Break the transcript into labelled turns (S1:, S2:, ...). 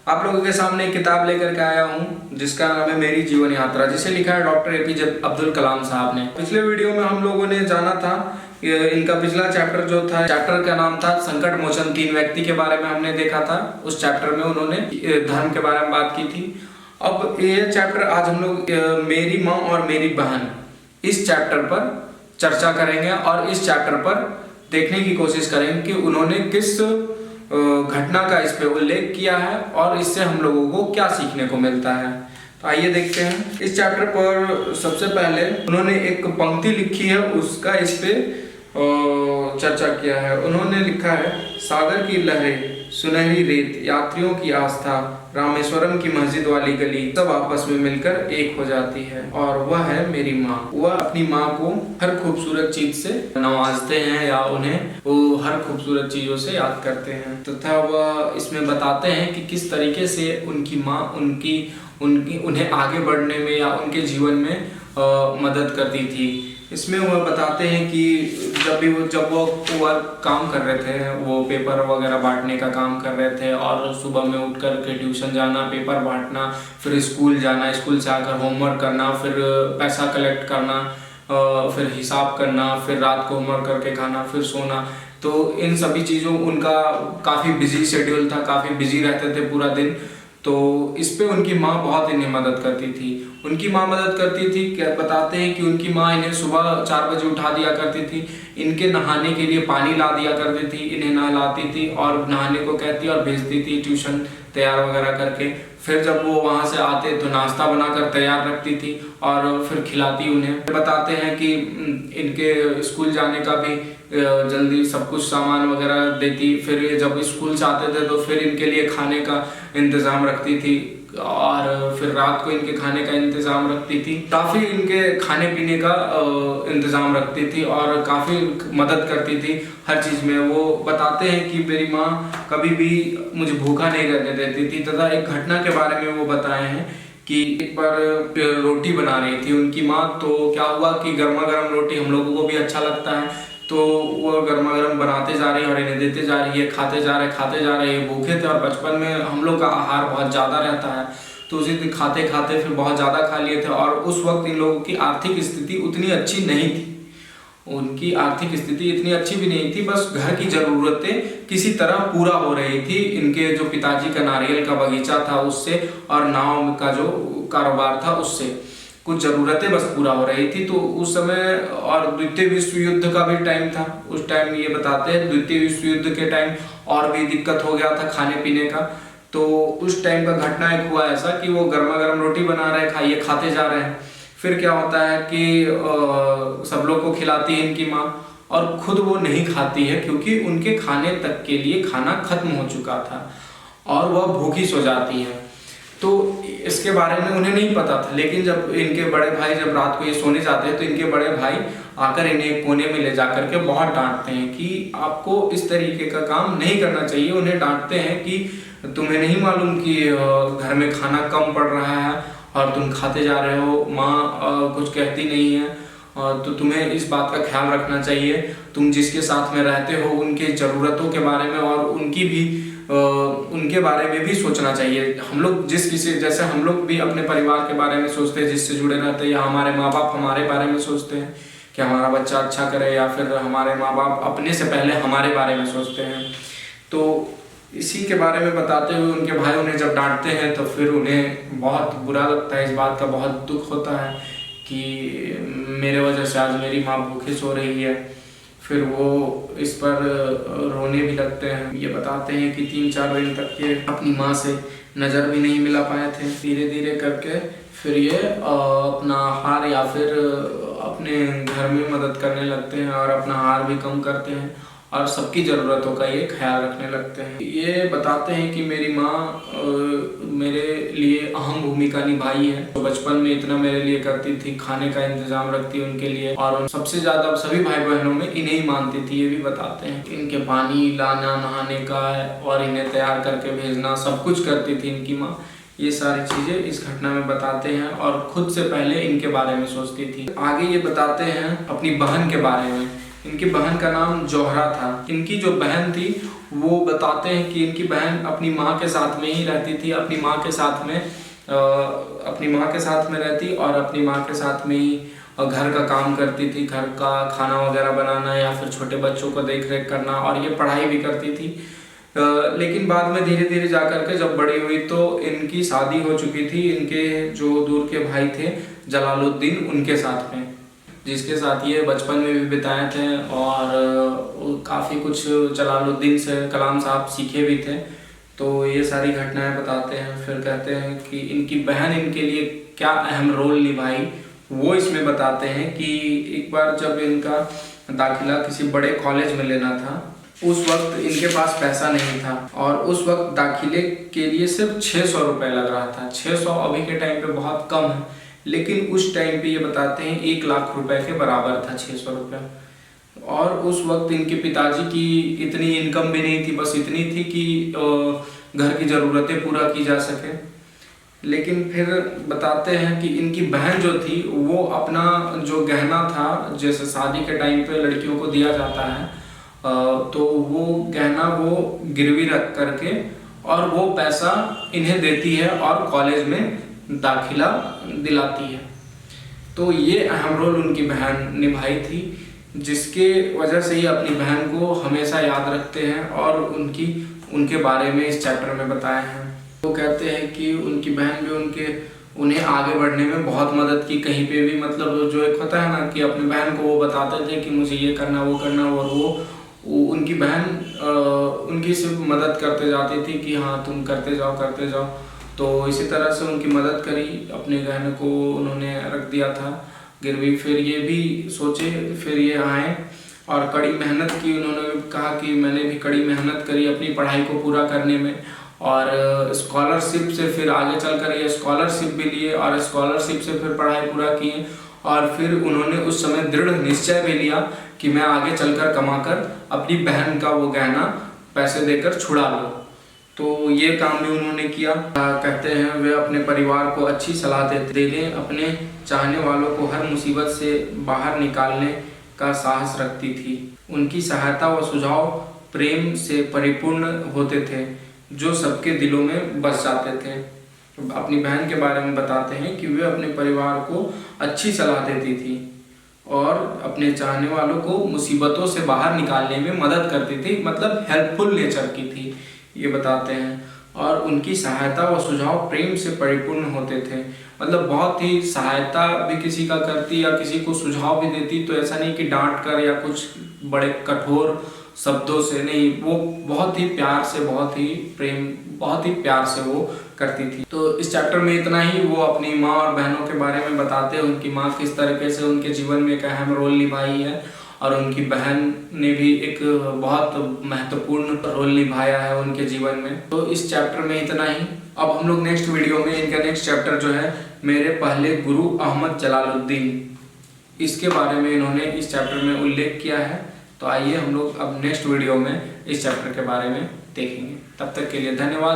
S1: आप लोगों के सामने एक किताब लेकर के आया हूँ जिसका नाम है मेरी जीवन यात्रा, जिसे लिखा है डॉक्टर एपीजे अब्दुल कलाम साहब ने। पिछले वीडियो में हम लोगों ने जाना था, इनका पिछला चैप्टर जो था, चैप्टर का नाम था संकट मोचन। 3 व्यक्ति के बारे में हमने देखा था। उस चैप्टर में उन्होंने धर्म के बारे में बात की थी। अब ये चैप्टर आज हम लोग मेरी माँ और मेरी बहन, इस चैप्टर पर चर्चा करेंगे और इस चैप्टर पर देखने की कोशिश करेंगे कि उन्होंने किस घटना का इस पे उल्लेख किया है और इससे हम लोगों को क्या सीखने को मिलता है। तो आइए देखते हैं। इस चैप्टर पर सबसे पहले उन्होंने एक पंक्ति लिखी है, उसका इस पे चर्चा किया है। उन्होंने लिखा है, सागर की लहरें, सुनहरी रेत, यात्रियों की आस्था, रामेश्वरम की मस्जिद वाली गली, सब आपस में मिलकर एक हो जाती है और वह है मेरी माँ। वह अपनी माँ को हर खूबसूरत चीज से नवाजते हैं या उन्हें वो हर खूबसूरत चीजों से याद करते हैं, तथा वह इसमें बताते हैं कि किस तरीके से उनकी माँ उन्हें आगे बढ़ने में या उनके जीवन में मदद करती थी। इसमें वह बताते हैं कि जब वो काम कर रहे थे, वो पेपर वगैरह बांटने का काम कर रहे थे और सुबह में उठ कर के ट्यूशन जाना, पेपर बांटना, फिर स्कूल जाना, स्कूल से आकर होमवर्क करना, फिर पैसा कलेक्ट करना, फिर हिसाब करना, फिर रात को होमवर्क करके खाना, फिर सोना। तो इन सभी चीज़ों उनका काफ़ी बिजी शेड्यूल था, काफ़ी बिजी रहते थे पूरा दिन। तो इस पे उनकी माँ बहुत इन्हें मदद करती थी। उनकी माँ मदद करती थी, क्या बताते हैं कि उनकी माँ इन्हें सुबह 4 बजे उठा दिया करती थी, इनके नहाने के लिए पानी ला दिया करती थी, इन्हें नहलाती थी और नहाने को कहती और भेजती थी ट्यूशन तैयार वगैरह करके। फिर जब वो वहाँ से आते तो नाश्ता बनाकर तैयार रखती थी और फिर खिलाती उन्हें। बताते हैं कि इनके स्कूल जाने का भी जल्दी सब कुछ सामान वगैरह देती। फिर ये जब स्कूल से आते थे तो फिर इनके लिए खाने का इंतज़ाम रखती थी और फिर रात को इनके खाने का इंतज़ाम रखती थी। काफ़ी इनके खाने पीने का इंतज़ाम रखती थी और काफ़ी मदद करती थी हर चीज़ में। वो बताते हैं कि मेरी माँ कभी भी मुझे भूखा नहीं रहने देती थी, तथा एक घटना के बारे में वो बताए हैं कि एक बार रोटी बना रही थी उनकी माँ। तो क्या हुआ कि गर्मा गर्म रोटी हम लोगों को भी अच्छा लगता है, तो वो गर्मा गर्म बनाते जा रही है और इन्हें देते जा रही है, खाते जा रहे हैं। भूखे थे और बचपन में हम लोग का आहार बहुत ज़्यादा रहता है, तो उसी दिन खाते खाते फिर बहुत ज़्यादा खा लिए थे। और उस वक्त इन लोगों की आर्थिक स्थिति उतनी अच्छी नहीं थी, उनकी आर्थिक स्थिति इतनी अच्छी भी नहीं थी, बस घर की ज़रूरतें किसी तरह पूरा हो रही थी। इनके जो पिताजी का नारियल का बगीचा था उससे और नाव का जो कारोबार था उससे कुछ ज़रूरतें बस पूरा हो रही थी। तो उस समय और द्वितीय विश्व युद्ध का भी टाइम था। उस टाइम ये बताते हैं द्वितीय विश्व युद्ध के टाइम और भी दिक्कत हो गया था खाने पीने का। तो उस टाइम का घटना एक हुआ ऐसा कि वो गर्मा गर्म रोटी बना रहे, खाइए खाते जा रहे हैं। फिर क्या होता है कि सब लोग को खिलाती है इनकी माँ और खुद वो नहीं खाती है, क्योंकि उनके खाने तक के लिए खाना खत्म हो चुका था और वह भूखी सो जाती है। तो इसके बारे में उन्हें नहीं पता था, लेकिन जब इनके बड़े भाई जब रात को ये सोने जाते हैं तो इनके बड़े भाई आकर इन्हें कोने में ले जाकर के बहुत डांटते हैं कि आपको इस तरीके का काम नहीं करना चाहिए। उन्हें डांटते हैं कि तुम्हें नहीं मालूम कि घर में खाना कम पड़ रहा है और तुम खाते जा रहे हो, माँ कुछ कहती नहीं है, तो तुम्हें इस बात का ख्याल रखना चाहिए। तुम जिसके साथ में रहते हो उनके ज़रूरतों के बारे में और उनके बारे में भी सोचना चाहिए। हम लोग जैसे हम लोग भी अपने परिवार के बारे में सोचते हैं जिससे जुड़े रहते हैं, या हमारे माँ बाप हमारे बारे में सोचते हैं कि हमारा बच्चा अच्छा करे, या फिर हमारे माँ बाप अपने से पहले हमारे बारे में सोचते हैं। तो इसी के बारे में बताते हुए उनके भाई उन्हें जब डांटते हैं तो फिर उन्हें बहुत बुरा लगता है, इस बात का बहुत दुख होता है कि मेरे वजह से आज मेरी माँ भूखे सो रही है। फिर वो इस पर रोने भी लगते हैं। ये बताते हैं कि 3-4 दिन तक ये अपनी माँ से नज़र भी नहीं मिला पाए थे। धीरे धीरे करके फिर ये अपना आहार या फिर अपने घर में मदद करने लगते हैं और अपना आहार भी कम करते हैं और सबकी ज़रूरतों का ये ख्याल रखने लगते हैं। ये बताते हैं कि मेरी माँ मेरे लिए अहम भूमिका निभाई है, तो बचपन में इतना मेरे लिए करती थी, खाने का इंतज़ाम रखती उनके लिए और सबसे ज़्यादा सभी भाई बहनों में इन्हें ही मानती थी। ये भी बताते हैं कि इनके पानी लाना, नहाने का और इन्हें तैयार करके भेजना, सब कुछ करती थी इनकी माँ। ये सारी चीज़ें इस घटना में बताते हैं और खुद से पहले इनके बारे में सोचती थी। आगे ये बताते हैं अपनी बहन के बारे में। इनकी बहन का नाम जोहरा था। इनकी जो बहन थी वो बताते हैं कि इनकी बहन अपनी माँ के साथ में ही रहती थी, अपनी माँ के साथ में रहती और अपनी माँ के साथ में ही घर का काम करती थी, घर का खाना वगैरह बनाना या फिर छोटे बच्चों को देख रेख करना, और ये पढ़ाई भी करती थी। लेकिन बाद में धीरे धीरे जा कर के जब बड़ी हुई तो इनकी शादी हो चुकी थी इनके जो दूर के भाई थे जलालुद्दीन उनके साथ में, जिसके साथ ये बचपन में भी बिताए थे और काफ़ी कुछ जलालुद्दीन से कलाम साहब सीखे भी थे। तो ये सारी घटनाएं बताते हैं। फिर कहते हैं कि इनकी बहन इनके लिए क्या अहम रोल निभाई, वो इसमें बताते हैं कि एक बार जब इनका दाखिला किसी बड़े कॉलेज में लेना था, उस वक्त इनके पास पैसा नहीं था और उस वक्त दाखिले के लिए सिर्फ 600 रुपये लग रहा था। 600 अभी के टाइम पे बहुत कम है, लेकिन उस टाइम पे ये बताते हैं 1 लाख रुपए के बराबर था 600 रुपये। और उस वक्त इनके पिताजी की इतनी इनकम भी नहीं थी, बस इतनी थी कि घर की ज़रूरतें पूरा की जा सके। लेकिन फिर बताते हैं कि इनकी बहन जो थी वो अपना जो गहना था, जैसे शादी के टाइम पे लड़कियों को दिया जाता है, तो वो गहना वो गिरवी रख करके और वो पैसा इन्हें देती है और कॉलेज में दाखिला दिलाती है। तो ये अहम रोल उनकी बहन निभाई थी, जिसके वजह से ही अपनी बहन को हमेशा याद रखते हैं और उनके बारे में इस चैप्टर में बताए हैं। वो कहते हैं कि उनकी बहन भी उन्हें आगे बढ़ने में बहुत मदद की। कहीं पे भी मतलब जो एक होता है ना कि अपनी बहन को वो बताते थे कि मुझे ये करना वो करना, और वो उनकी बहन उनकी सिर्फ मदद करते जाती थी कि हाँ तुम करते जाओ। तो इसी तरह से उनकी मदद करी, अपने गहने को उन्होंने रख दिया था गिरवी। फिर ये भी सोचे, फिर ये आए और कड़ी मेहनत की। उन्होंने कहा कि मैंने भी कड़ी मेहनत करी अपनी पढ़ाई को पूरा करने में, और स्कॉलरशिप से फिर आगे चलकर ये स्कॉलरशिप भी लिए और स्कॉलरशिप से फिर पढ़ाई पूरा किए। और फिर उन्होंने उस समय दृढ़ निश्चय भी लिया कि मैं आगे चलकर कमाकर अपनी बहन का वो गहना पैसे देकर छुड़ा लूँ। तो ये काम भी उन्होंने किया। कहते हैं वे अपने परिवार को अच्छी सलाह देने, अपने चाहने वालों को हर मुसीबत से बाहर निकालने का साहस रखती थी। उनकी सहायता व सुझाव प्रेम से परिपूर्ण होते थे जो सबके दिलों में बस जाते थे। अपनी बहन के बारे में बताते हैं कि वे अपने परिवार को अच्छी सलाह देती थी और अपने चाहने वालों को मुसीबतों से बाहर निकालने में मदद करती थी, मतलब हेल्पफुल नेचर की थी, ये बताते हैं। और उनकी सहायता व सुझाव प्रेम से परिपूर्ण होते थे, मतलब बहुत ही सहायता भी किसी का करती या किसी को सुझाव भी देती, तो ऐसा नहीं कि डांट कर या कुछ बड़े कठोर शब्दों से नहीं, वो बहुत ही प्यार से, बहुत ही प्यार से वो करती थी। तो इस चैप्टर में इतना ही। वो अपनी माँ और बहनों के बारे में बताते हैं, उनकी माँ किस तरीके से उनके जीवन में एक अहम रोल निभाई है और उनकी बहन ने भी एक बहुत महत्वपूर्ण रोल निभाया है उनके जीवन में। तो इस चैप्टर में इतना ही। अब हम लोग नेक्स्ट वीडियो में इनका नेक्स्ट चैप्टर जो है मेरे पहले गुरु अहमद जलालुद्दीन, इसके बारे में इन्होंने इस चैप्टर में उल्लेख किया है। तो आइए हम लोग अब नेक्स्ट वीडियो में इस चैप्टर के बारे में देखेंगे। तब तक के लिए धन्यवाद।